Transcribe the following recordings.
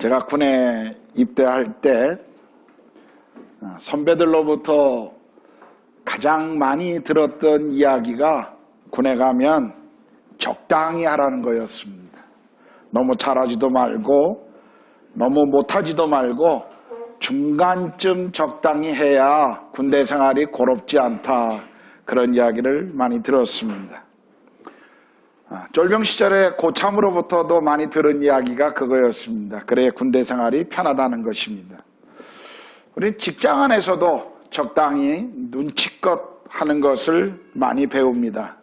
제가 군에 입대할 때 선배들로부터 가장 많이 들었던 이야기가 군에 가면 적당히 하라는 거였습니다. 너무 잘하지도 말고 너무 못하지도 말고 중간쯤 적당히 해야 군대 생활이 고롭지 않다, 그런 이야기를 많이 들었습니다. 쫄병 시절에 고참으로부터도 많이 들은 이야기가 그거였습니다. 그래야 군대 생활이 편하다는 것입니다. 우리 직장 안에서도 적당히 눈치껏 하는 것을 많이 배웁니다.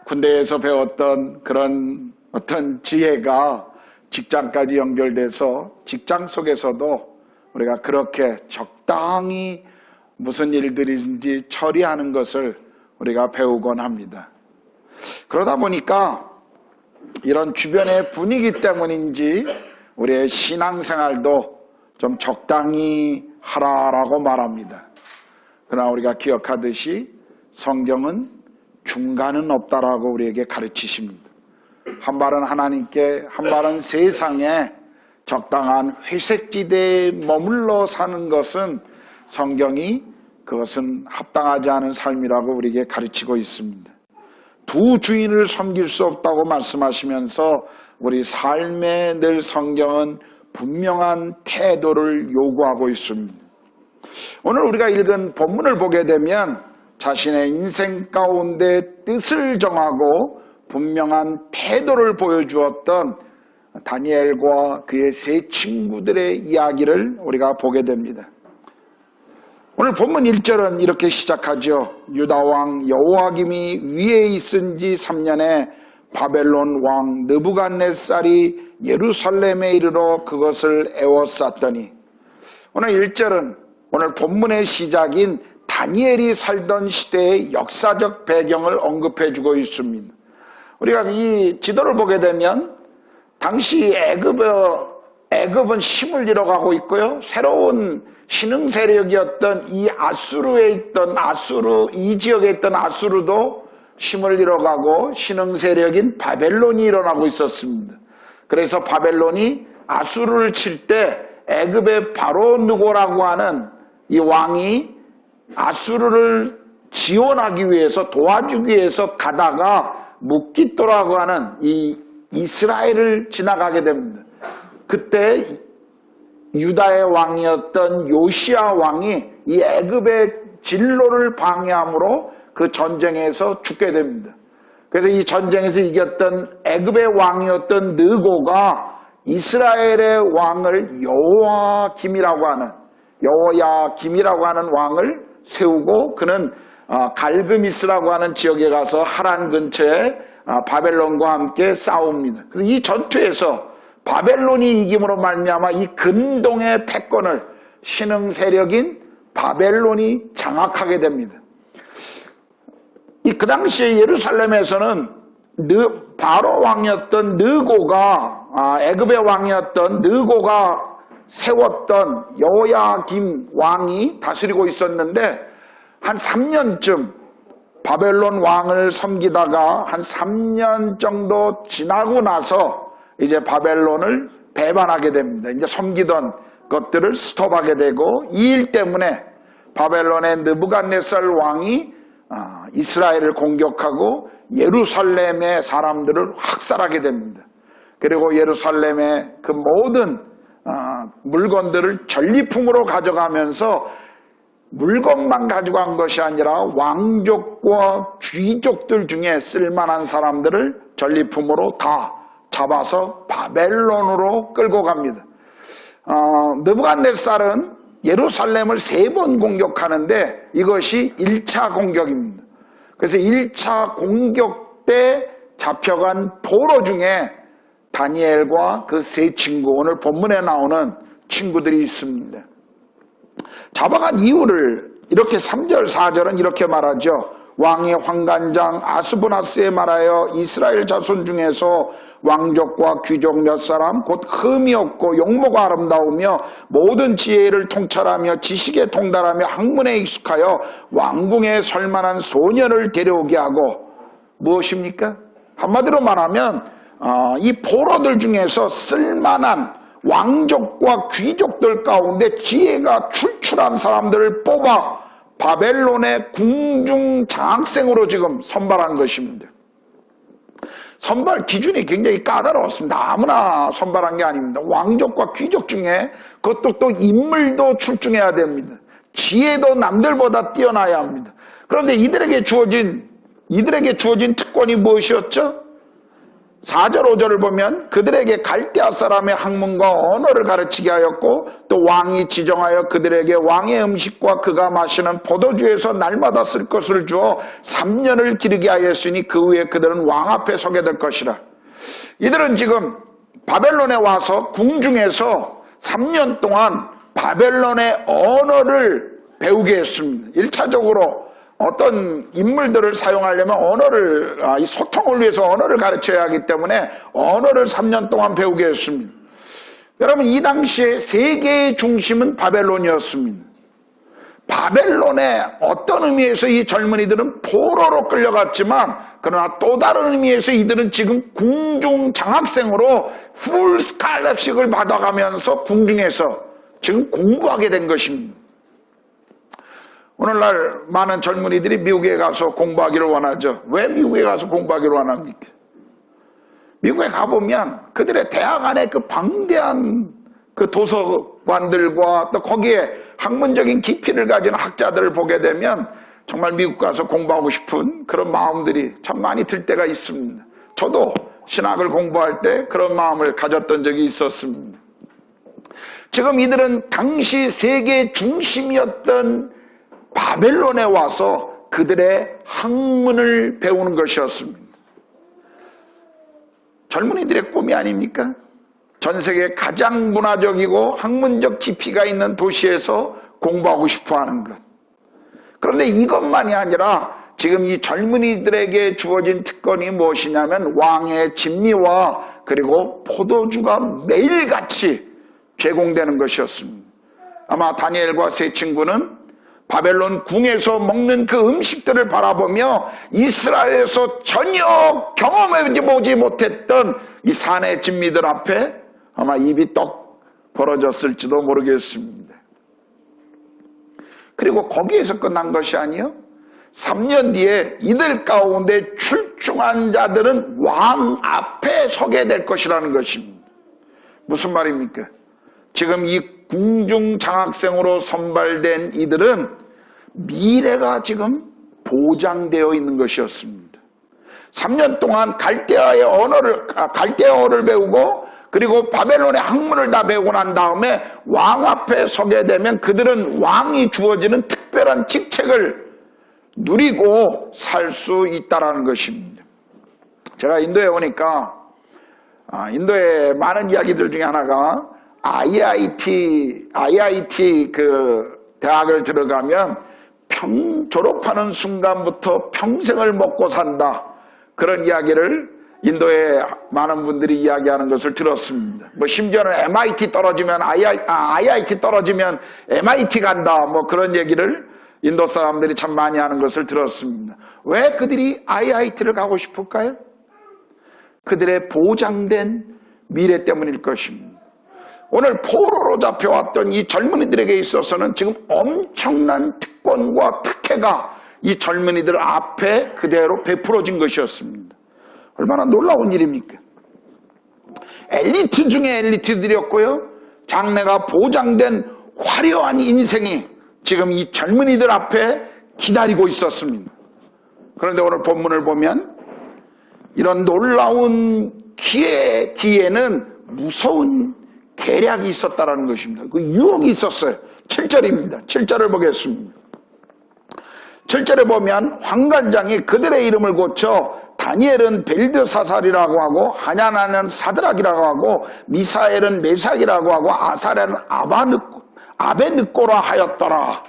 군대에서 배웠던 그런 어떤 지혜가 직장까지 연결돼서 직장 속에서도 우리가 그렇게 적당히 무슨 일들인지 처리하는 것을 우리가 배우곤 합니다. 그러다 보니까 이런 주변의 분위기 때문인지 우리의 신앙생활도 좀 적당히 하라라고 말합니다. 그러나 우리가 기억하듯이 성경은 중간은 없다라고 우리에게 가르치십니다. 한 발은 하나님께, 한 발은 세상에 적당한 회색지대에 머물러 사는 것은 성경이 그것은 합당하지 않은 삶이라고 우리에게 가르치고 있습니다. 두 주인을 섬길 수 없다고 말씀하시면서 우리 삶에 늘 성경은 분명한 태도를 요구하고 있습니다. 오늘 우리가 읽은 본문을 보게 되면 자신의 인생 가운데 뜻을 정하고 분명한 태도를 보여주었던 다니엘과 그의 세 친구들의 이야기를 우리가 보게 됩니다. 오늘 본문 1절은 이렇게 시작하죠. 유다왕 여호야김이 위에 있은 지 3년에 바벨론 왕 느부갓네살이 예루살렘에 이르러 그것을 에워쌌더니, 오늘 1절은 오늘 본문의 시작인 다니엘이 살던 시대의 역사적 배경을 언급해주고 있습니다. 우리가 이 지도를 보게 되면 당시 애굽은 힘을 잃어가고 있고요. 새로운 신흥 세력이었던 이 아수르에 있던 이 지역에 있던 아수르도 힘을 잃어가고 신흥 세력인 바벨론이 일어나고 있었습니다. 그래서 바벨론이 아수르를 칠 때 애굽의 바로 느고라고 하는 이 왕이 아수르를 지원하기 위해서, 도와주기 위해서 가다가 묵깃도라고 하는 이 이스라엘을 지나가게 됩니다. 그때 유다의 왕이었던 요시야 왕이 이 애굽의 진로를 방해함으로 그 전쟁에서 죽게 됩니다. 그래서 이 전쟁에서 이겼던 애굽의 왕이었던 느고가 이스라엘의 왕을 여호야김이라고 하는 왕을 세우고, 그는 갈그미스라고 하는 지역에 가서 하란 근처에 바벨론과 함께 싸웁니다. 그래서 이 전투에서 바벨론이 이김으로 말미암아 이 근동의 패권을 신흥 세력인 바벨론이 장악하게 됩니다. 그 당시에 예루살렘에서는 바로 왕이었던 느고가, 애굽의 왕이었던 느고가 세웠던 여호야김 왕이 다스리고 있었는데, 한 3년쯤 바벨론 왕을 섬기다가 한 3년 정도 지나고 나서 이제 바벨론을 배반하게 됩니다. 이제 섬기던 것들을 스톱하게 되고, 이 일 때문에 바벨론의 느부갓네살 왕이 이스라엘을 공격하고 예루살렘의 사람들을 학살하게 됩니다. 그리고 예루살렘의 그 모든 물건들을 전리품으로 가져가면서 물건만 가져간 것이 아니라 왕족과 귀족들 중에 쓸만한 사람들을 전리품으로 다 잡아서 바벨론으로 끌고 갑니다. 느부갓네살은 예루살렘을 3번 공격하는데 이것이 1차 공격입니다. 그래서 1차 공격 때 잡혀간 포로 중에 다니엘과 그 세 친구, 오늘 본문에 나오는 친구들이 있습니다. 잡아간 이유를 이렇게 3절 4절은 이렇게 말하죠. 왕의 환관장 아스부나스에 말하여 이스라엘 자손 중에서 왕족과 귀족 몇 사람 곧 흠이 없고 용모가 아름다우며 모든 지혜를 통찰하며 지식에 통달하며 학문에 익숙하여 왕궁에 설만한 소년을 데려오게 하고, 무엇입니까? 한마디로 말하면 이 포로들 중에서 쓸만한 왕족과 귀족들 가운데 지혜가 출출한 사람들을 뽑아 바벨론의 궁중 장학생으로 지금 선발한 것입니다. 선발 기준이 굉장히 까다로웠습니다. 아무나 선발한 게 아닙니다. 왕족과 귀족 중에 그것도 또 인물도 출중해야 됩니다. 지혜도 남들보다 뛰어나야 합니다. 그런데 이들에게 주어진 특권이 무엇이었죠? 4절 5절을 보면 그들에게 갈대아 사람의 학문과 언어를 가르치게 하였고 또 왕이 지정하여 그들에게 왕의 음식과 그가 마시는 포도주에서 날마다 쓸 것을 주어 3년을 기르게 하였으니 그 후에 그들은 왕 앞에 서게 될 것이라. 이들은 지금 바벨론에 와서 궁중에서 3년 동안 바벨론의 언어를 배우게 했습니다. 1차적으로 어떤 인물들을 사용하려면 이 소통을 위해서 언어를 가르쳐야 하기 때문에 언어를 3년 동안 배우게 했습니다. 여러분, 이 당시에 세계의 중심은 바벨론이었습니다. 바벨론의 어떤 의미에서 이 젊은이들은 포로로 끌려갔지만 그러나 또 다른 의미에서 이들은 지금 궁중 장학생으로 풀 스칼럽식을 받아가면서 궁중에서 지금 공부하게 된 것입니다. 오늘날 많은 젊은이들이 미국에 가서 공부하기를 원하죠. 왜 미국에 가서 공부하기를 원합니까? 미국에 가보면 그들의 대학 안에 그 방대한 그 도서관들과 또 거기에 학문적인 깊이를 가진 학자들을 보게 되면 정말 미국 가서 공부하고 싶은 그런 마음들이 참 많이 들 때가 있습니다. 저도 신학을 공부할 때 그런 마음을 가졌던 적이 있었습니다. 지금 이들은 당시 세계 중심이었던 바벨론에 와서 그들의 학문을 배우는 것이었습니다. 젊은이들의 꿈이 아닙니까? 전 세계 가장 문화적이고 학문적 깊이가 있는 도시에서 공부하고 싶어 하는 것. 그런데 이것만이 아니라 지금 이 젊은이들에게 주어진 특권이 무엇이냐면 왕의 진미와 그리고 포도주가 매일같이 제공되는 것이었습니다. 아마 다니엘과 세 친구는 바벨론 궁에서 먹는 그 음식들을 바라보며 이스라엘에서 전혀 경험해보지 못했던 이 산의 진미들 앞에 아마 입이 떡 벌어졌을지도 모르겠습니다. 그리고 거기에서 끝난 것이 아니요, 3년 뒤에 이들 가운데 출중한 자들은 왕 앞에 서게 될 것이라는 것입니다. 무슨 말입니까? 지금 이 궁중 장학생으로 선발된 이들은 미래가 지금 보장되어 있는 것이었습니다. 3년 동안 갈대어를 배우고 그리고 바벨론의 학문을 다 배우고 난 다음에 왕 앞에 서게 되면 그들은 왕이 주어지는 특별한 직책을 누리고 살 수 있다는 것입니다. 제가 인도에 오니까 인도의 많은 이야기들 중에 하나가 IIT 그 대학을 들어가면 졸업하는 순간부터 평생을 먹고 산다, 그런 이야기를 인도의 많은 분들이 이야기하는 것을 들었습니다. 뭐 심지어는 MIT 떨어지면 IIT 떨어지면 MIT 간다, 뭐 그런 얘기를 인도 사람들이 참 많이 하는 것을 들었습니다. 왜 그들이 IIT를 가고 싶을까요? 그들의 보장된 미래 때문일 것입니다. 오늘 포로로 잡혀왔던 이 젊은이들에게 있어서는 지금 엄청난 특권과 특혜가 이 젊은이들 앞에 그대로 베풀어진 것이었습니다. 얼마나 놀라운 일입니까? 엘리트 중에 엘리트들이었고요, 장래가 보장된 화려한 인생이 지금 이 젊은이들 앞에 기다리고 있었습니다. 그런데 오늘 본문을 보면 이런 놀라운 기회에는 무서운 계략이 있었다는 것입니다. 그 유혹이 있었어요. 7절입니다. 7절을 보겠습니다. 7절에 보면 황관장이 그들의 이름을 고쳐 다니엘은 벨드사살이라고 하고 하냐나는 사드락이라고 하고 미사엘은 메삭이라고 하고 아사랴는 아베느꼬라 하였더라.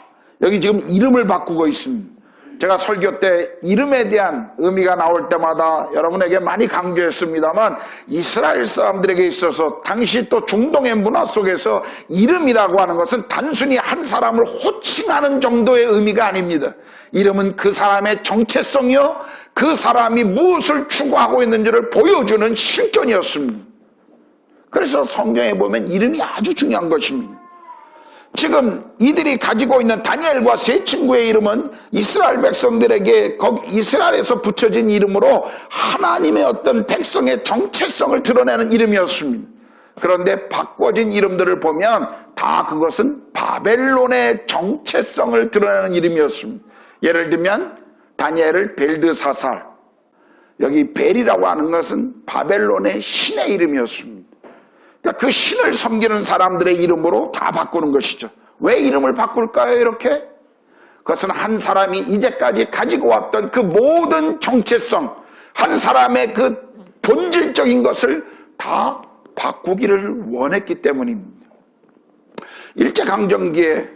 여기 지금 이름을 바꾸고 있습니다. 제가 설교 때 이름에 대한 의미가 나올 때마다 여러분에게 많이 강조했습니다만, 이스라엘 사람들에게 있어서 당시 또 중동의 문화 속에서 이름이라고 하는 것은 단순히 한 사람을 호칭하는 정도의 의미가 아닙니다. 이름은 그 사람의 정체성이요, 그 사람이 무엇을 추구하고 있는지를 보여주는 실존이었습니다. 그래서 성경에 보면 이름이 아주 중요한 것입니다. 지금 이들이 가지고 있는 다니엘과 세 친구의 이름은 이스라엘 백성들에게 이스라엘에서 붙여진 이름으로 하나님의 어떤 백성의 정체성을 드러내는 이름이었습니다. 그런데 바꿔진 이름들을 보면 다 그것은 바벨론의 정체성을 드러내는 이름이었습니다. 예를 들면 다니엘을 벨드사살, 여기 벨이라고 하는 것은 바벨론의 신의 이름이었습니다. 그러니까 그 신을 섬기는 사람들의 이름으로 다 바꾸는 것이죠. 왜 이름을 바꿀까요? 이렇게? 그것은 한 사람이 이제까지 가지고 왔던 그 모든 정체성, 한 사람의 그 본질적인 것을 다 바꾸기를 원했기 때문입니다. 일제강점기에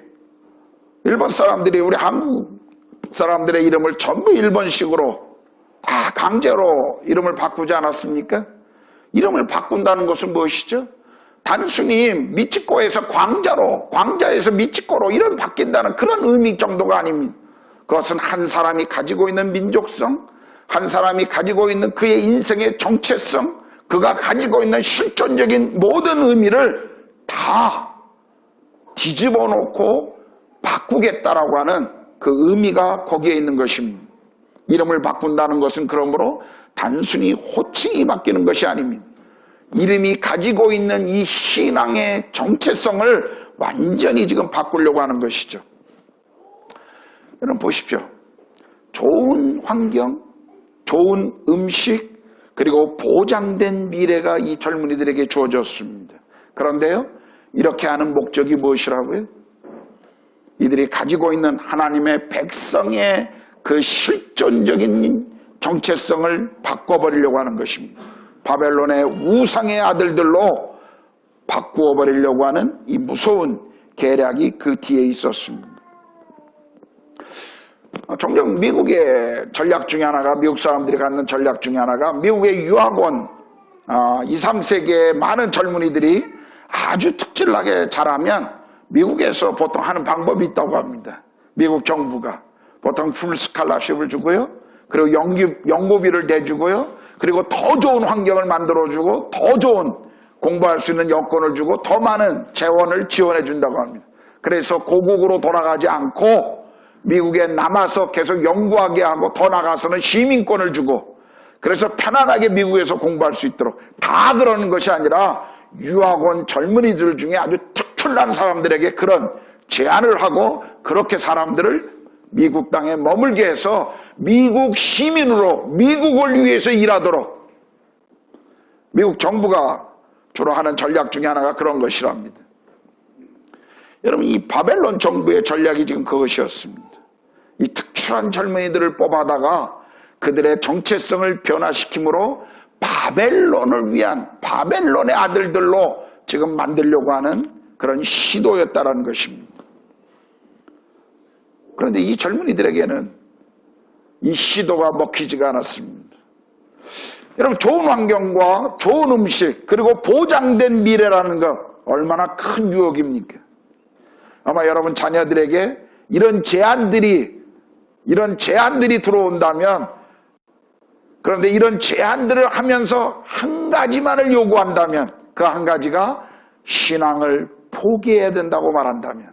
일본 사람들이 우리 한국 사람들의 이름을 전부 일본식으로 다 강제로 이름을 바꾸지 않았습니까? 이름을 바꾼다는 것은 무엇이죠? 단순히 미치코에서 광자로, 광자에서 미치코로 이름 바뀐다는 그런 의미 정도가 아닙니다. 그것은 한 사람이 가지고 있는 민족성, 한 사람이 가지고 있는 그의 인생의 정체성, 그가 가지고 있는 실존적인 모든 의미를 다 뒤집어 놓고 바꾸겠다라고 하는 그 의미가 거기에 있는 것입니다. 이름을 바꾼다는 것은 그러므로 단순히 호칭이 바뀌는 것이 아닙니다. 이름이 가지고 있는 이 신앙의 정체성을 완전히 지금 바꾸려고 하는 것이죠. 여러분 보십시오. 좋은 환경, 좋은 음식, 그리고 보장된 미래가 이 젊은이들에게 주어졌습니다. 그런데요, 이렇게 하는 목적이 무엇이라고요? 이들이 가지고 있는 하나님의 백성의 그 실존적인 정체성을 바꿔버리려고 하는 것입니다. 바벨론의 우상의 아들들로 바꾸어 버리려고 하는 이 무서운 계략이 그 뒤에 있었습니다. 종종 미국의 전략 중에 하나가, 미국 사람들이 갖는 전략 중에 하나가, 미국의 유학원 2, 3세기의 많은 젊은이들이 아주 특출나게 자라면 미국에서 보통 하는 방법이 있다고 합니다. 미국 정부가 보통 풀 스칼라십을 주고요, 그리고 연구비를 대주고요, 그리고 더 좋은 환경을 만들어주고 더 좋은 공부할 수 있는 여건을 주고 더 많은 재원을 지원해 준다고 합니다. 그래서 고국으로 돌아가지 않고 미국에 남아서 계속 연구하게 하고 더 나가서는 시민권을 주고, 그래서 편안하게 미국에서 공부할 수 있도록, 다 그러는 것이 아니라 유학원 젊은이들 중에 아주 특출난 사람들에게 그런 제안을 하고 그렇게 사람들을 미국 땅에 머물게 해서 미국 시민으로 미국을 위해서 일하도록 미국 정부가 주로 하는 전략 중에 하나가 그런 것이랍니다. 여러분, 이 바벨론 정부의 전략이 지금 그것이었습니다. 이 특출한 젊은이들을 뽑아다가 그들의 정체성을 변화시킴으로 바벨론을 위한, 바벨론의 아들들로 지금 만들려고 하는 그런 시도였다라는 것입니다. 그런데 이 젊은이들에게는 이 시도가 먹히지가 않았습니다. 여러분, 좋은 환경과 좋은 음식, 그리고 보장된 미래라는 것, 얼마나 큰 유혹입니까? 아마 여러분 자녀들에게 이런 제안들이 들어온다면, 그런데 이런 제안들을 하면서 한 가지만을 요구한다면, 그 한 가지가 신앙을 포기해야 된다고 말한다면,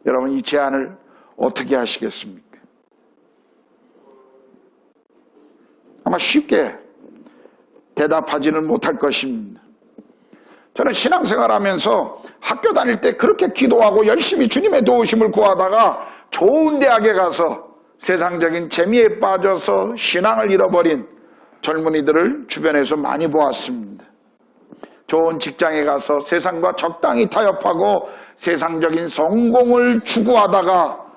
여러분 이 제안을 어떻게 하시겠습니까? 아마 쉽게 대답하지는 못할 것입니다. 저는 신앙생활하면서 학교 다닐 때 그렇게 기도하고 열심히 주님의 도우심을 구하다가 좋은 대학에 가서 세상적인 재미에 빠져서 신앙을 잃어버린 젊은이들을 주변에서 많이 보았습니다. 좋은 직장에 가서 세상과 적당히 타협하고 세상적인 성공을 추구하다가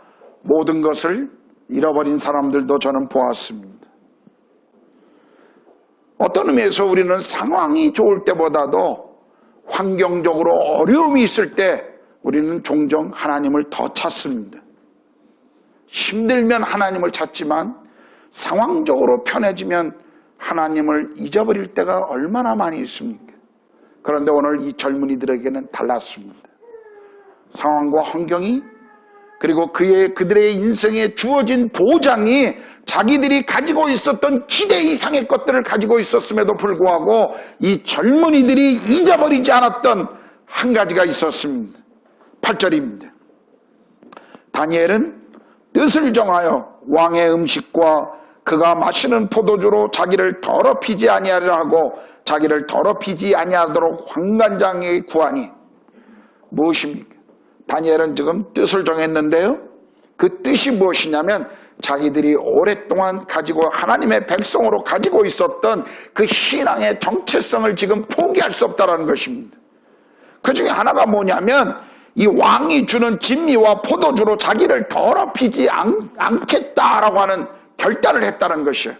모든 것을 잃어버린 사람들도 저는 보았습니다. 어떤 의미에서 우리는 상황이 좋을 때보다도 환경적으로 어려움이 있을 때 우리는 종종 하나님을 더 찾습니다. 힘들면 하나님을 찾지만 상황적으로 편해지면 하나님을 잊어버릴 때가 얼마나 많이 있습니까? 그런데 오늘 이 젊은이들에게는 달랐습니다. 상황과 환경이 그리고 그들의 인생에 주어진 보장이 자기들이 가지고 있었던 기대 이상의 것들을 가지고 있었음에도 불구하고 이 젊은이들이 잊어버리지 않았던 한 가지가 있었습니다. 8절입니다. 다니엘은 뜻을 정하여 왕의 음식과 그가 마시는 포도주로 자기를 더럽히지 아니하려 하고 자기를 더럽히지 아니하도록 환관장에게 구하니. 무엇입니까? 다니엘은 지금 뜻을 정했는데요, 그 뜻이 무엇이냐면 자기들이 오랫동안 가지고 하나님의 백성으로 가지고 있었던 그 신앙의 정체성을 지금 포기할 수 없다는 것입니다. 그 중에 하나가 뭐냐면 이 왕이 주는 진미와 포도주로 자기를 더럽히지 않겠다라고 하는 결단을 했다는 것이에요.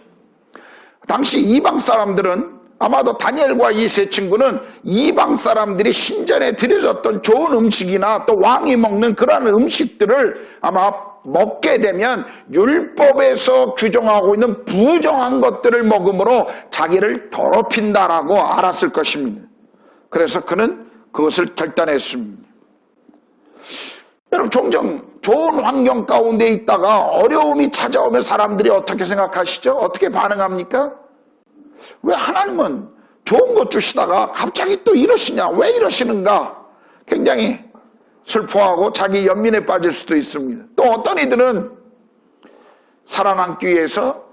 당시 이방 사람들은, 아마도 다니엘과 이 세 친구는 이방 사람들이 신전에 드려졌던 좋은 음식이나 또 왕이 먹는 그러한 음식들을 아마 먹게 되면 율법에서 규정하고 있는 부정한 것들을 먹음으로 자기를 더럽힌다라고 알았을 것입니다. 그래서 그는 그것을 결단했습니다. 여러분, 종종 좋은 환경 가운데 있다가 어려움이 찾아오면 사람들이 어떻게 생각하시죠? 어떻게 반응합니까? 왜 하나님은 좋은 것 주시다가 갑자기 또 이러시냐? 왜 이러시는가? 굉장히 슬퍼하고 자기 연민에 빠질 수도 있습니다. 또 어떤 이들은 살아남기 위해서,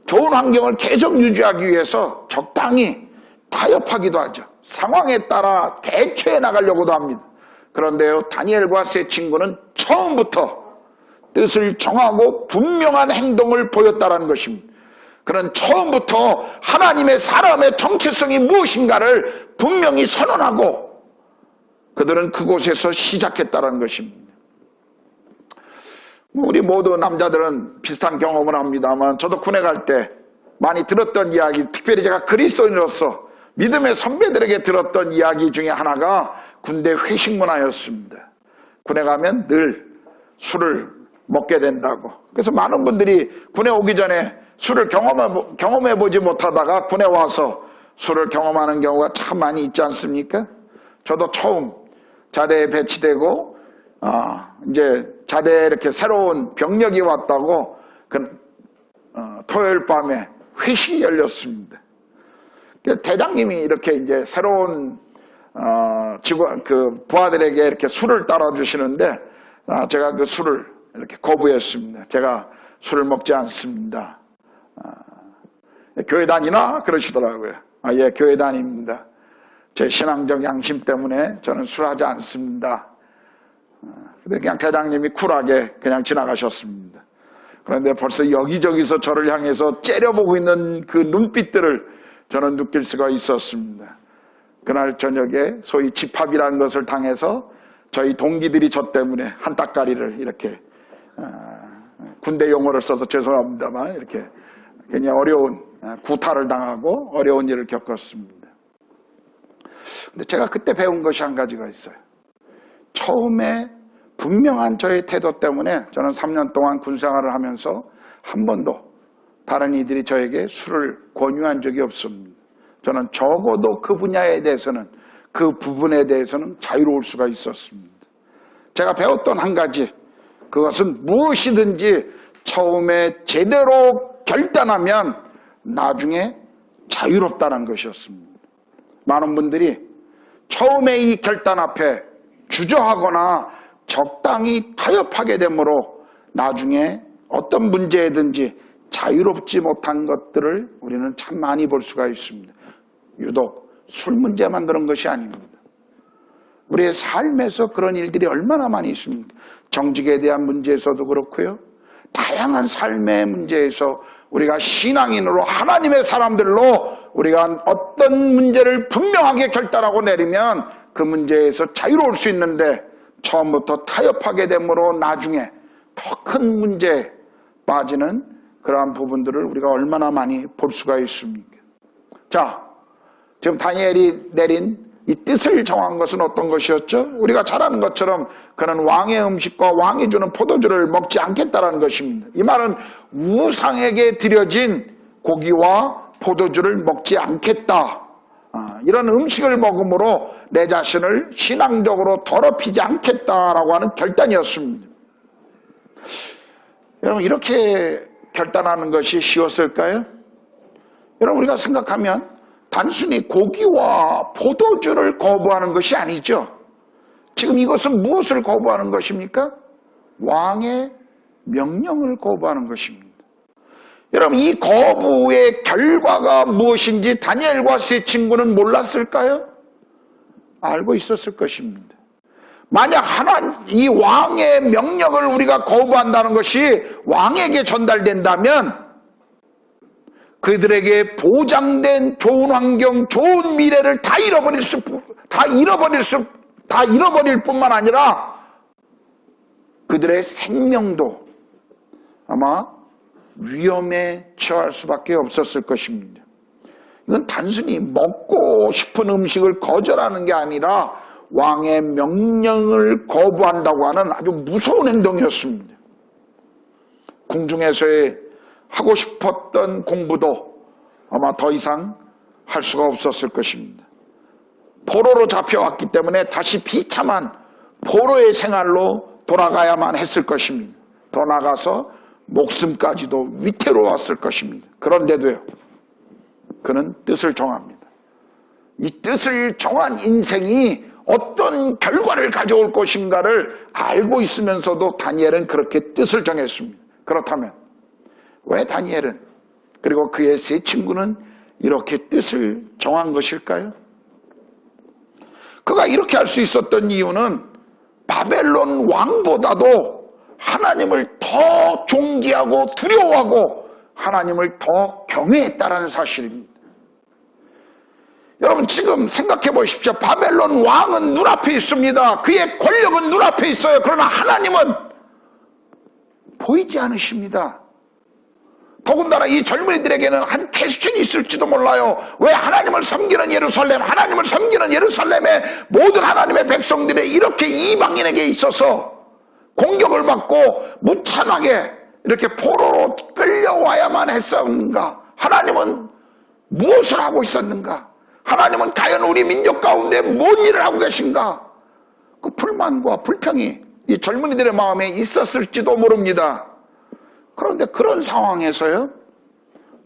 좋은 환경을 계속 유지하기 위해서 적당히 타협하기도 하죠. 상황에 따라 대처해 나가려고도 합니다. 그런데요, 다니엘과 세 친구는 처음부터 뜻을 정하고 분명한 행동을 보였다는 것입니다. 그는 처음부터 하나님의 사람의 정체성이 무엇인가를 분명히 선언하고 그들은 그곳에서 시작했다는 것입니다. 우리 모두 남자들은 비슷한 경험을 합니다만, 저도 군에 갈 때 많이 들었던 이야기, 특별히 제가 그리스도인으로서 믿음의 선배들에게 들었던 이야기 중에 하나가 군대 회식 문화였습니다. 군에 가면 늘 술을 먹게 된다고. 그래서 많은 분들이 군에 오기 전에 술을 경험해보지 못하다가 군에 와서 술을 경험하는 경우가 참 많이 있지 않습니까? 저도 처음 자대에 배치되고 이제 자대에 이렇게 새로운 병력이 왔다고 토요일 밤에 회식이 열렸습니다. 대장님이 이렇게 이제 새로운 부하들에게 이렇게 술을 따라주시는데 제가 그 술을 이렇게 거부했습니다. 제가 술을 먹지 않습니다. 교회 다니나? 그러시더라고요. 예, 교회 다닙니다. 제 신앙적 양심 때문에 저는 술하지 않습니다. 근데 그냥 대장님이 쿨하게 그냥 지나가셨습니다. 그런데 벌써 여기저기서 저를 향해서 째려보고 있는 그 눈빛들을 저는 느낄 수가 있었습니다. 그날 저녁에 소위 집합이라는 것을 당해서 저희 동기들이 저 때문에 한 따까리를 이렇게 군대 용어를 써서 죄송합니다만 이렇게 굉장히 어려운 구타를 당하고 어려운 일을 겪었습니다. 근데 제가 그때 배운 것이 한 가지가 있어요. 처음에 분명한 저의 태도 때문에 저는 3년 동안 군생활을 하면서 한 번도 다른 이들이 저에게 술을 권유한 적이 없습니다. 저는 적어도 그 분야에 대해서는, 그 부분에 대해서는 자유로울 수가 있었습니다. 제가 배웠던 한 가지, 그것은 무엇이든지 처음에 제대로 결단하면 나중에 자유롭다는 것이었습니다. 많은 분들이 처음에 이 결단 앞에 주저하거나 적당히 타협하게 되므로 나중에 어떤 문제든지 자유롭지 못한 것들을 우리는 참 많이 볼 수가 있습니다. 유독 술 문제만 그런 것이 아닙니다. 우리의 삶에서 그런 일들이 얼마나 많이 있습니까? 정직에 대한 문제에서도 그렇고요. 다양한 삶의 문제에서 우리가 신앙인으로 하나님의 사람들로 우리가 어떤 문제를 분명하게 결단하고 내리면 그 문제에서 자유로울 수 있는데 처음부터 타협하게 되므로 나중에 더 큰 문제에 빠지는 그러한 부분들을 우리가 얼마나 많이 볼 수가 있습니까? 자, 지금 다니엘이 내린 이 뜻을 정한 것은 어떤 것이었죠? 우리가 잘 아는 것처럼 그는 왕의 음식과 왕이 주는 포도주를 먹지 않겠다라는 것입니다. 이 말은 우상에게 드려진 고기와 포도주를 먹지 않겠다. 이런 음식을 먹음으로 내 자신을 신앙적으로 더럽히지 않겠다라고 하는 결단이었습니다. 여러분, 이렇게 결단하는 것이 쉬웠을까요? 여러분, 우리가 생각하면 단순히 고기와 포도주를 거부하는 것이 아니죠. 지금 이것은 무엇을 거부하는 것입니까? 왕의 명령을 거부하는 것입니다. 여러분, 이 거부의 결과가 무엇인지 다니엘과 세 친구는 몰랐을까요? 알고 있었을 것입니다. 만약 이 왕의 명령을 우리가 거부한다는 것이 왕에게 전달된다면 그들에게 보장된 좋은 환경, 좋은 미래를 다 잃어버릴 뿐만 아니라 그들의 생명도 아마 위험에 처할 수밖에 없었을 것입니다. 이건 단순히 먹고 싶은 음식을 거절하는 게 아니라 왕의 명령을 거부한다고 하는 아주 무서운 행동이었습니다. 궁중에서의 하고 싶었던 공부도 아마 더 이상 할 수가 없었을 것입니다. 포로로 잡혀왔기 때문에 다시 비참한 포로의 생활로 돌아가야만 했을 것입니다. 더 나아가서 목숨까지도 위태로웠을 것입니다. 그런데도요, 그는 뜻을 정합니다. 이 뜻을 정한 인생이 어떤 결과를 가져올 것인가를 알고 있으면서도 다니엘은 그렇게 뜻을 정했습니다. 그렇다면 왜 다니엘은 그리고 그의 세 친구는 이렇게 뜻을 정한 것일까요? 그가 이렇게 할 수 있었던 이유는 바벨론 왕보다도 하나님을 더 존귀하고 두려워하고 하나님을 더 경외했다라는 사실입니다. 여러분, 지금 생각해 보십시오. 바벨론 왕은 눈앞에 있습니다. 그의 권력은 눈앞에 있어요. 그러나 하나님은 보이지 않으십니다. 더군다나 이 젊은이들에게는 한 퀘스천이 있을지도 몰라요. 왜 하나님을 섬기는 예루살렘, 하나님을 섬기는 예루살렘의 모든 하나님의 백성들이 이렇게 이방인에게 있어서 공격을 받고 무참하게 이렇게 포로로 끌려와야만 했었는가? 하나님은 무엇을 하고 있었는가? 하나님은 과연 우리 민족 가운데 뭔 일을 하고 계신가? 그 불만과 불평이 이 젊은이들의 마음에 있었을지도 모릅니다. 그런데 그런 상황에서요,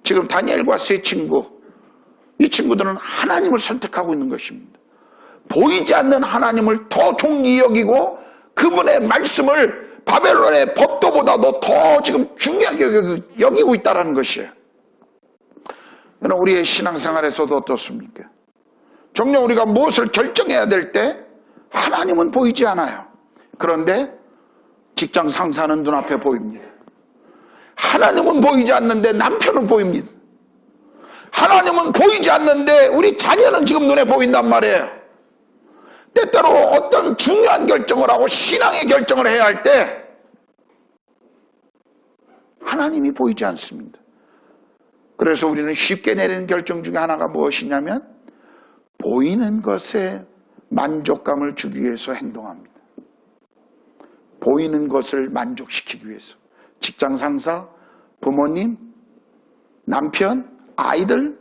지금 다니엘과 세 친구, 이 친구들은 하나님을 선택하고 있는 것입니다. 보이지 않는 하나님을 더 존귀히 여기고 그분의 말씀을 바벨론의 법도보다도 더 지금 중요하게 여기고 있다는 것이에요. 여러분, 우리의 신앙생활에서도 어떻습니까? 정녕 우리가 무엇을 결정해야 될 때 하나님은 보이지 않아요. 그런데 직장 상사는 눈앞에 보입니다. 하나님은 보이지 않는데 남편은 보입니다. 하나님은 보이지 않는데 우리 자녀는 지금 눈에 보인단 말이에요. 때때로 어떤 중요한 결정을 하고 신앙의 결정을 해야 할 때 하나님이 보이지 않습니다. 그래서 우리는 쉽게 내리는 결정 중에 하나가 무엇이냐면 보이는 것에 만족감을 주기 위해서 행동합니다. 보이는 것을 만족시키기 위해서. 직장 상사, 부모님, 남편, 아이들,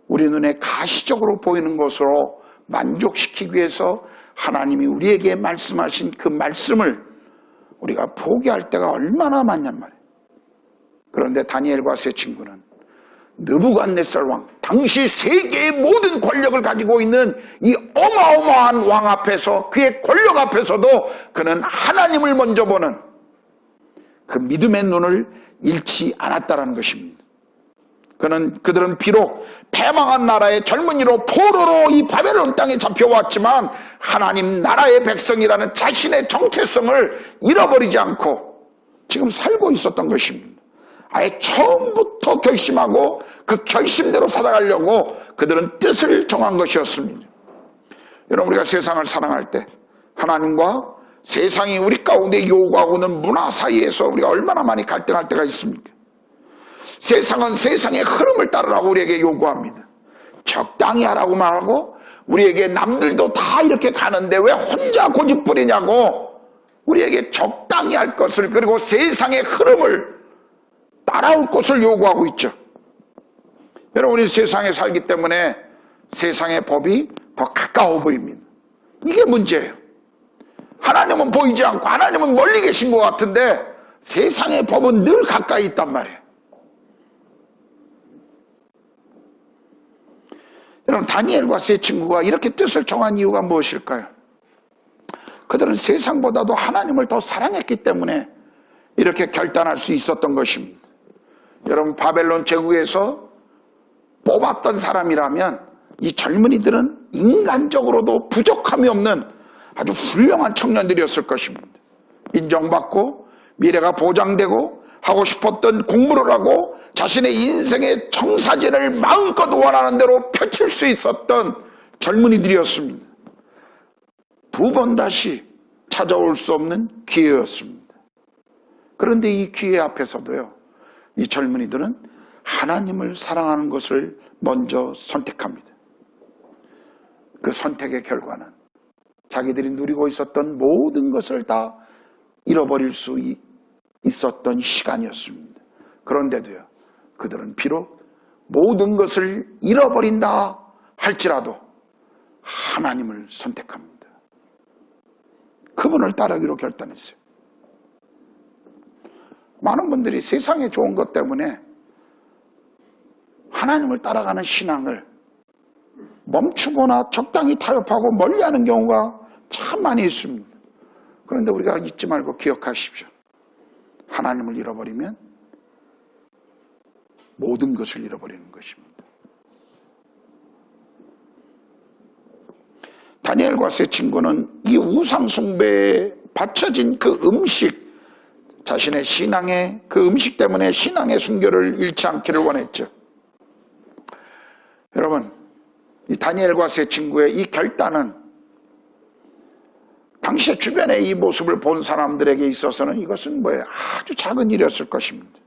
우리 눈에 가시적으로 보이는 것으로 만족시키기 위해서 하나님이 우리에게 말씀하신 그 말씀을 우리가 포기할 때가 얼마나 많냔 말이에요. 그런데 다니엘과 세 친구는 느부갓네살 왕, 당시 세계의 모든 권력을 가지고 있는 이 어마어마한 왕 앞에서, 그의 권력 앞에서도 그는 하나님을 먼저 보는 그 믿음의 눈을 잃지 않았다는 것입니다. 그들은 비록 패망한 나라의 젊은이로 포로로 이 바벨론 땅에 잡혀왔지만 하나님 나라의 백성이라는 자신의 정체성을 잃어버리지 않고 지금 살고 있었던 것입니다. 아예 처음부터 결심하고 그 결심대로 살아가려고 그들은 뜻을 정한 것이었습니다. 여러분, 우리가 세상을 사랑할 때 하나님과 세상이 우리 가운데 요구하고 있는 문화 사이에서 우리가 얼마나 많이 갈등할 때가 있습니까? 세상은 세상의 흐름을 따르라고 우리에게 요구합니다. 적당히 하라고 말하고 우리에게 남들도 다 이렇게 가는데 왜 혼자 고집부리냐고 우리에게 적당히 할 것을, 그리고 세상의 흐름을 따라올 것을 요구하고 있죠. 여러분, 우리 세상에 살기 때문에 세상의 법이 더 가까워 보입니다. 이게 문제예요. 하나님은 보이지 않고 하나님은 멀리 계신 것 같은데 세상의 법은 늘 가까이 있단 말이에요. 여러분, 다니엘과 세 친구가 이렇게 뜻을 정한 이유가 무엇일까요? 그들은 세상보다도 하나님을 더 사랑했기 때문에 이렇게 결단할 수 있었던 것입니다. 여러분, 바벨론 제국에서 뽑았던 사람이라면 이 젊은이들은 인간적으로도 부족함이 없는 아주 훌륭한 청년들이었을 것입니다. 인정받고 미래가 보장되고 하고 싶었던 공부를 하고 자신의 인생의 청사진을 마음껏 원하는 대로 펼칠 수 있었던 젊은이들이었습니다. 두 번 다시 찾아올 수 없는 기회였습니다. 그런데 이 기회 앞에서도요, 이 젊은이들은 하나님을 사랑하는 것을 먼저 선택합니다. 그 선택의 결과는 자기들이 누리고 있었던 모든 것을 다 잃어버릴 수 있었던 시간이었습니다. 그런데도요, 그들은 비록 모든 것을 잃어버린다 할지라도 하나님을 선택합니다. 그분을 따르기로 결단했어요. 많은 분들이 세상에 좋은 것 때문에 하나님을 따라가는 신앙을 멈추거나 적당히 타협하고 멀리하는 경우가 참 많이 있습니다. 그런데 우리가 잊지 말고 기억하십시오. 하나님을 잃어버리면 모든 것을 잃어버리는 것입니다. 다니엘과 세 친구는 이 우상 숭배에 바쳐진 그 음식, 자신의 신앙의 그 음식 때문에 신앙의 순결을 잃지 않기를 원했죠. 여러분, 이 다니엘과 세 친구의 이 결단은 당시의 주변에 이 모습을 본 사람들에게 있어서는 이것은 아주 작은 일이었을 것입니다.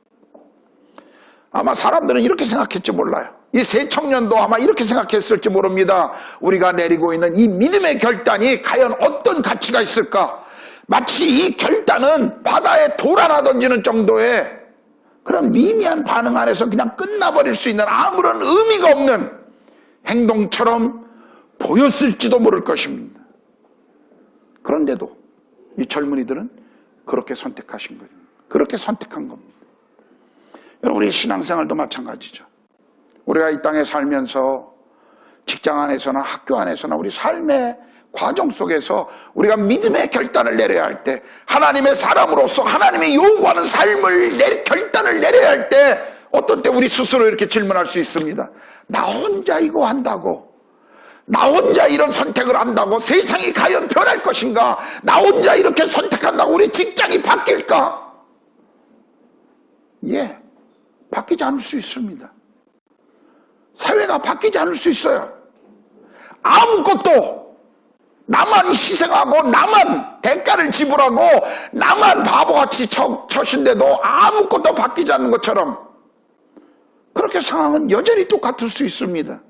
아마 사람들은 이렇게 생각했지 몰라요. 이 세 청년도 아마 이렇게 생각했을지 모릅니다. 우리가 내리고 있는 이 믿음의 결단이 과연 어떤 가치가 있을까? 마치 이 결단은 바다에 돌 하나 던지는 정도의 그런 미미한 반응 안에서 그냥 끝나버릴 수 있는 아무런 의미가 없는 행동처럼 보였을지도 모를 것입니다. 그런데도 이 젊은이들은 그렇게 선택하신 거죠. 그렇게 선택한 겁니다. 여러분, 우리 신앙생활도 마찬가지죠. 우리가 이 땅에 살면서 직장 안에서나 학교 안에서나 우리 삶의 과정 속에서 우리가 믿음의 결단을 내려야 할 때, 하나님의 사람으로서 하나님이 요구하는 결단을 내려야 할 때, 어떤 때 우리 스스로 이렇게 질문할 수 있습니다. 나 혼자 이거 한다고, 나 혼자 이런 선택을 한다고 세상이 과연 변할 것인가? 나 혼자 이렇게 선택한다고 우리 직장이 바뀔까? 예, 바뀌지 않을 수 있습니다. 사회가 바뀌지 않을 수 있어요. 아무것도 나만 희생하고 나만 대가를 지불하고 나만 바보같이 처신돼도 아무것도 바뀌지 않는 것처럼 그렇게 상황은 여전히 똑같을 수 있습니다.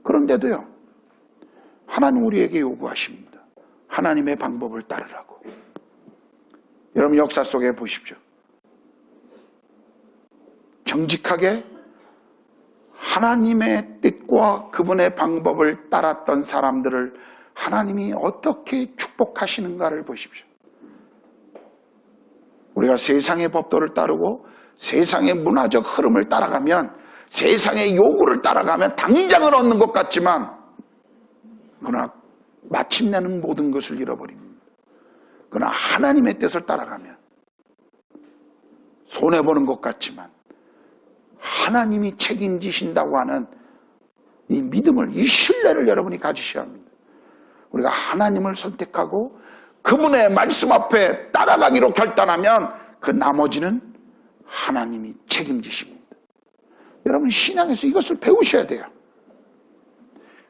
그런데도요, 하나님 우리에게 요구하십니다. 하나님의 방법을 따르라고. 여러분, 역사 속에 보십시오. 정직하게 하나님의 뜻과 그분의 방법을 따랐던 사람들을 하나님이 어떻게 축복하시는가를 보십시오. 우리가 세상의 법도를 따르고 세상의 문화적 흐름을 따라가면, 세상의 요구를 따라가면 당장은 얻는 것 같지만 그러나 마침내는 모든 것을 잃어버립니다. 그러나 하나님의 뜻을 따라가면 손해보는 것 같지만 하나님이 책임지신다고 하는 이 믿음을, 이 신뢰를 여러분이 가지셔야 합니다. 우리가 하나님을 선택하고 그분의 말씀 앞에 따라가기로 결단하면 그 나머지는 하나님이 책임지십니다. 여러분, 신앙에서 이것을 배우셔야 돼요.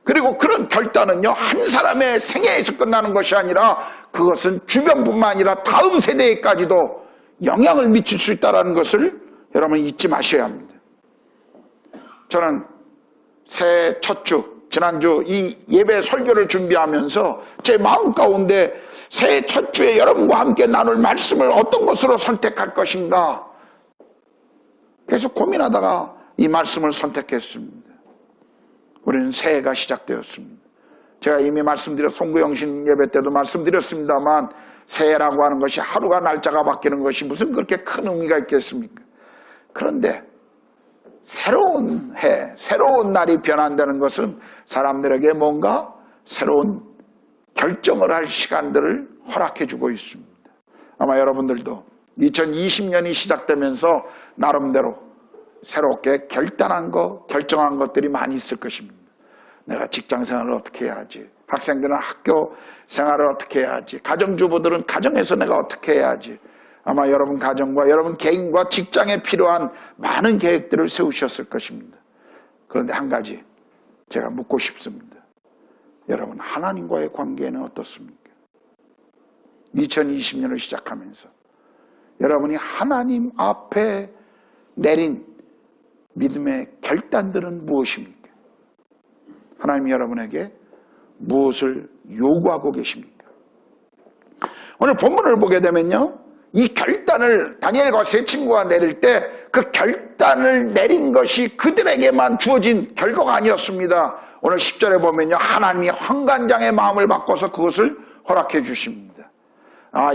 그리고 그런 결단은요, 한 사람의 생애에서 끝나는 것이 아니라 그것은 주변뿐만 아니라 다음 세대에까지도 영향을 미칠 수 있다는 것을 여러분 잊지 마셔야 합니다. 저는 새해 첫 주, 지난주 이 예배 설교를 준비하면서 제 마음 가운데 새해 첫 주에 여러분과 함께 나눌 말씀을 어떤 것으로 선택할 것인가 계속 고민하다가 이 말씀을 선택했습니다. 우리는 새해가 시작되었습니다. 제가 이미 송구영신 예배 때도 말씀드렸습니다만 새해라고 하는 것이 하루가 날짜가 바뀌는 것이 무슨 그렇게 큰 의미가 있겠습니까? 그런데 새로운 해, 새로운 날이 변한다는 것은 사람들에게 뭔가 새로운 결정을 할 시간들을 허락해 주고 있습니다. 아마 여러분들도 2020년이 시작되면서 나름대로 새롭게 결정한 것들이 많이 있을 것입니다. 내가 직장 생활을 어떻게 해야지, 학생들은 학교 생활을 어떻게 해야지, 가정주부들은 가정에서 내가 어떻게 해야지. 아마 여러분 가정과 여러분 개인과 직장에 필요한 많은 계획들을 세우셨을 것입니다. 그런데 한 가지 제가 묻고 싶습니다. 여러분, 하나님과의 관계는 어떻습니까? 2020년을 시작하면서 여러분이 하나님 앞에 내린 믿음의 결단들은 무엇입니까? 하나님이 여러분에게 무엇을 요구하고 계십니까? 오늘 본문을 보게 되면요, 이 결단을 다니엘과 세 친구가 내릴 때 그 결단을 내린 것이 그들에게만 주어진 결과가 아니었습니다. 오늘 10절에 보면요, 하나님이 환관장의 마음을 바꿔서 그것을 허락해 주십니다.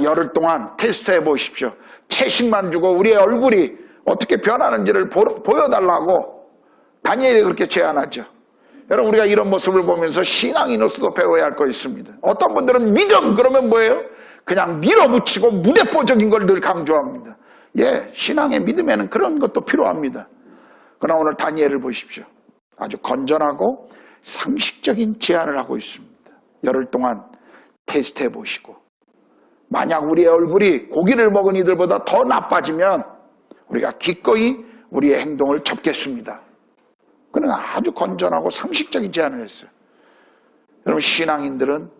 열흘 동안 테스트해 보십시오. 채식만 주고 우리의 얼굴이 어떻게 변하는지를 보여달라고 다니엘이 그렇게 제안하죠. 여러분, 우리가 이런 모습을 보면서 신앙인으로서도 배워야 할 거 있습니다. 어떤 분들은 믿음 그러면 뭐예요? 그냥 밀어붙이고 무대포적인 걸 늘 강조합니다. 예, 신앙의 믿음에는 그런 것도 필요합니다. 그러나 오늘 다니엘을 보십시오. 아주 건전하고 상식적인 제안을 하고 있습니다. 열흘 동안 테스트해 보시고 만약 우리의 얼굴이 고기를 먹은 이들보다 더 나빠지면 우리가 기꺼이 우리의 행동을 접겠습니다. 그러나 아주 건전하고 상식적인 제안을 했어요. 여러분, 신앙인들은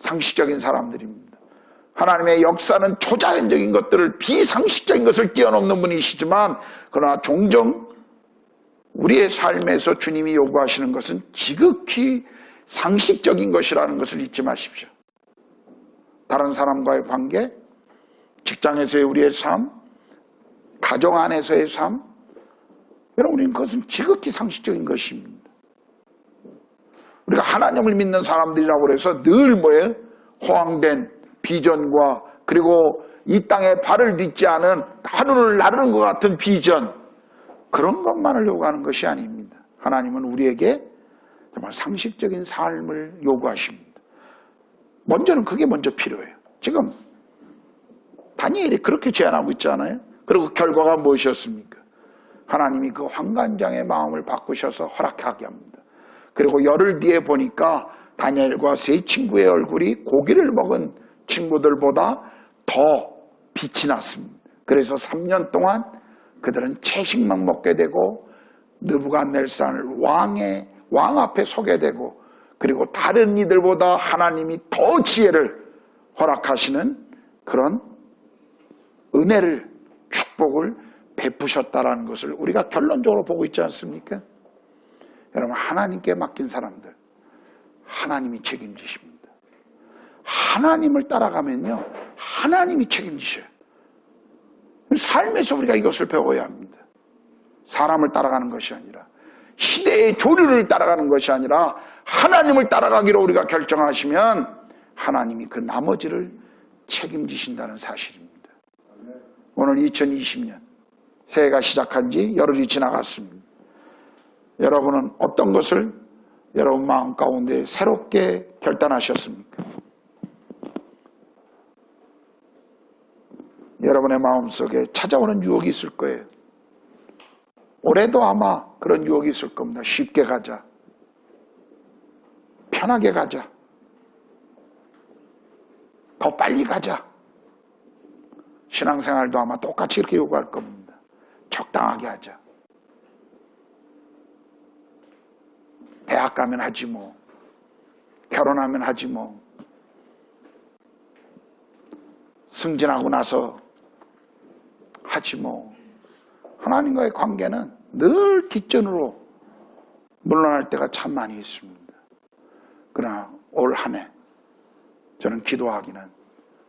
상식적인 사람들입니다. 하나님의 역사는 초자연적인 것들을, 비상식적인 것을 뛰어넘는 분이시지만 그러나 종종 우리의 삶에서 주님이 요구하시는 것은 지극히 상식적인 것이라는 것을 잊지 마십시오. 다른 사람과의 관계, 직장에서의 우리의 삶, 가정 안에서의 삶, 여러분, 우리는 그것은 지극히 상식적인 것입니다. 우리가 하나님을 믿는 사람들이라고 해서 늘 뭐예요? 허황된 비전과 그리고 이 땅에 발을 딛지 않은 하늘을 나르는 것 같은 비전, 그런 것만을 요구하는 것이 아닙니다. 하나님은 우리에게 정말 상식적인 삶을 요구하십니다. 먼저는 그게 먼저 필요해요. 지금 다니엘이 그렇게 제안하고 있잖아요. 그리고 결과가 무엇이었습니까? 하나님이 그 환관장의 마음을 바꾸셔서 허락하게 합니다. 그리고 열흘 뒤에 보니까 다니엘과 세 친구의 얼굴이 고기를 먹은 친구들보다 더 빛이 났습니다. 그래서 3년 동안 그들은 채식만 먹게 되고 느부갓네살을 왕 앞에 서게 되고, 그리고 다른 이들보다 하나님이 더 지혜를 허락하시는 그런 은혜를, 축복을 베푸셨다라는 것을 우리가 결론적으로 보고 있지 않습니까? 여러분, 하나님께 맡긴 사람들, 하나님이 책임지십니다. 하나님을 따라가면요, 하나님이 책임지셔요. 삶에서 우리가 이것을 배워야 합니다. 사람을 따라가는 것이 아니라, 시대의 조류를 따라가는 것이 아니라 하나님을 따라가기로 우리가 결정하시면 하나님이 그 나머지를 책임지신다는 사실입니다. 오늘 2020년 새해가 시작한 지 열흘이 지나갔습니다. 여러분은 어떤 것을 여러분 마음 가운데 새롭게 결단하셨습니까? 여러분의 마음속에 찾아오는 유혹이 있을 거예요. 올해도 아마 그런 유혹이 있을 겁니다. 쉽게 가자, 편하게 가자, 더 빨리 가자. 신앙생활도 아마 똑같이 이렇게 요구할 겁니다. 적당하게 하자. 대학 가면 하지 뭐, 결혼하면 하지 뭐, 승진하고 나서 하지 뭐. 하나님과의 관계는 늘 뒷전으로 물러날 때가 참 많이 있습니다. 그러나 올 한 해 저는 기도하기는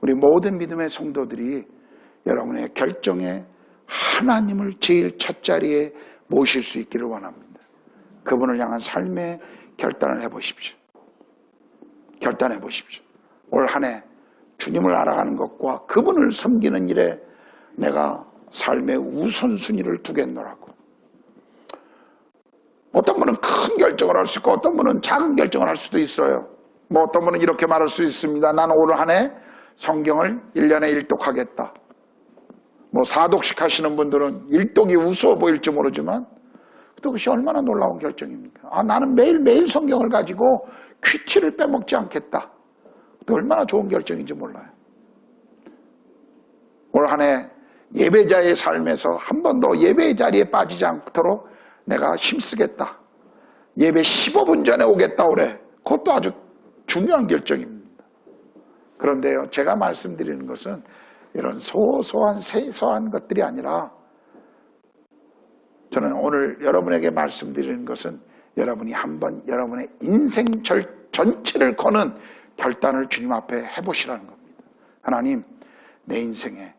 우리 모든 믿음의 성도들이 여러분의 결정에 하나님을 제일 첫 자리에 모실 수 있기를 원합니다. 그분을 향한 삶의 결단을 해보십시오. 결단해 보십시오. 올 한 해 주님을 알아가는 것과 그분을 섬기는 일에 내가 삶의 우선순위를 두겠노라고. 어떤 분은 큰 결정을 할 수 있고 어떤 분은 작은 결정을 할 수도 있어요. 뭐 어떤 분은 이렇게 말할 수 있습니다. 나는 올 한 해 성경을 1년에 1독하겠다. 뭐 4독씩 하시는 분들은 1독이 우스워 보일지 모르지만 또 그것이 얼마나 놀라운 결정입니까? 아, 나는 매일매일 성경을 가지고 큐티를 빼먹지 않겠다. 또 얼마나 좋은 결정인지 몰라요. 올 한 해 예배자의 삶에서 한 번도 예배의 자리에 빠지지 않도록 내가 힘쓰겠다. 예배 15분 전에 오겠다 올해. 그것도 아주 중요한 결정입니다. 그런데요, 제가 말씀드리는 것은 이런 소소한 세소한 것들이 아니라 저는 오늘 여러분에게 말씀드리는 것은 여러분이 한번 여러분의 인생 전체를 거는 결단을 주님 앞에 해보시라는 겁니다. 하나님, 내 인생에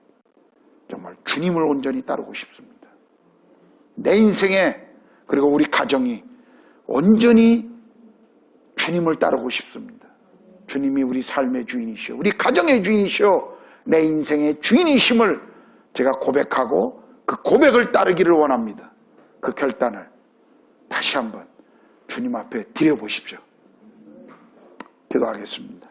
정말 주님을 온전히 따르고 싶습니다. 내 인생에 그리고 우리 가정이 온전히 주님을 따르고 싶습니다. 주님이 우리 삶의 주인이시오. 우리 가정의 주인이시오. 내 인생의 주인이심을 제가 고백하고 그 고백을 따르기를 원합니다. 그 결단을 다시 한번 주님 앞에 드려보십시오. 기도하겠습니다.